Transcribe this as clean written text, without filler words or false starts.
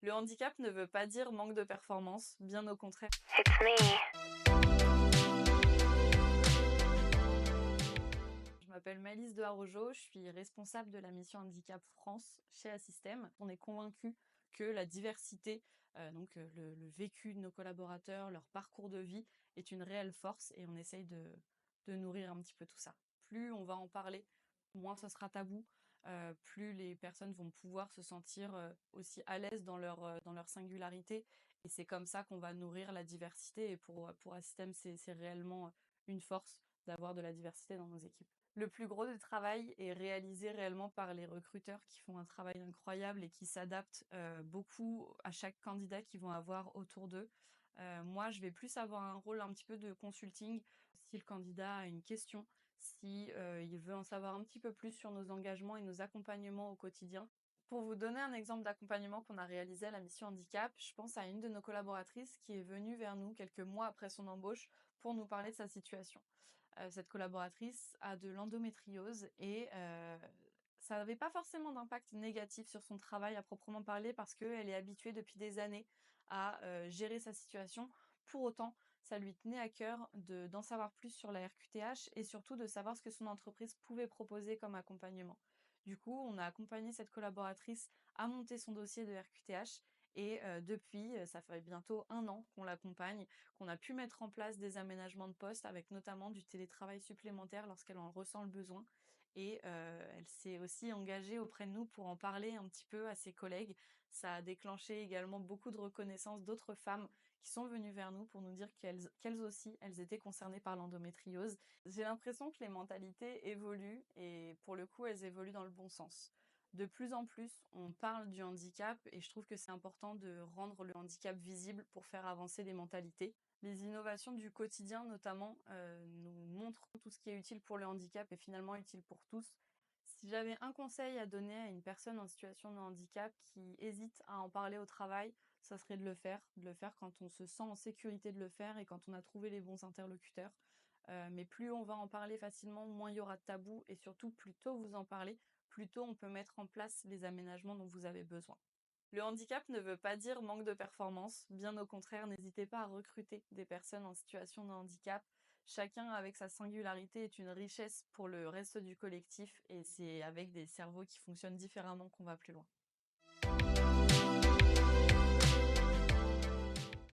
Le handicap ne veut pas dire manque de performance, bien au contraire. It's me. Je m'appelle Malice de Harojo, je suis responsable de la mission Handicap France chez Assystem. On est convaincu que la diversité, le vécu de nos collaborateurs, leur parcours de vie est une réelle force et on essaye de nourrir un petit peu tout ça. Plus on va en parler, moins ce sera tabou, plus les personnes vont pouvoir se sentir aussi à l'aise dans leur singularité. Et c'est comme ça qu'on va nourrir la diversité. Et pour Assystem, c'est réellement une force d'avoir de la diversité dans nos équipes. Le plus gros du travail est réalisé réellement par les recruteurs qui font un travail incroyable et qui s'adaptent beaucoup à chaque candidat qu'ils vont avoir autour d'eux. Moi, je vais plus avoir un rôle un petit peu de consulting. Si le candidat a une question, si il veut en savoir un petit peu plus sur nos engagements et nos accompagnements au quotidien. Pour vous donner un exemple d'accompagnement qu'on a réalisé à la mission handicap, je pense à une de nos collaboratrices qui est venue vers nous quelques mois après son embauche pour nous parler de sa situation. Cette collaboratrice a de l'endométriose et ça n'avait pas forcément d'impact négatif sur son travail à proprement parler parce qu'elle est habituée depuis des années à gérer sa situation. Pour autant, ça lui tenait à cœur d'en savoir plus sur la RQTH et surtout de savoir ce que son entreprise pouvait proposer comme accompagnement. Du coup, on a accompagné cette collaboratrice à monter son dossier de RQTH et depuis, ça fait bientôt 1 an qu'on l'accompagne, qu'on a pu mettre en place des aménagements de poste avec notamment du télétravail supplémentaire lorsqu'elle en ressent le besoin. Et elle s'est aussi engagée auprès de nous pour en parler un petit peu à ses collègues. Ça a déclenché également beaucoup de reconnaissance d'autres femmes qui sont venues vers nous pour nous dire qu'elles aussi, elles étaient concernées par l'endométriose. J'ai l'impression que les mentalités évoluent et pour le coup, elles évoluent dans le bon sens. De plus en plus, on parle du handicap et je trouve que c'est important de rendre le handicap visible pour faire avancer les mentalités. Les innovations du quotidien, notamment, nous montrent tout ce qui est utile pour le handicap est finalement utile pour tous. Si j'avais un conseil à donner à une personne en situation de handicap qui hésite à en parler au travail, ça serait de le faire quand on se sent en sécurité de le faire et quand on a trouvé les bons interlocuteurs. Mais plus on va en parler facilement, moins il y aura de tabous et surtout plus tôt vous en parlez, plus tôt on peut mettre en place les aménagements dont vous avez besoin. Le handicap ne veut pas dire manque de performance, bien au contraire, n'hésitez pas à recruter des personnes en situation de handicap. Chacun avec sa singularité est une richesse pour le reste du collectif et c'est avec des cerveaux qui fonctionnent différemment qu'on va plus loin.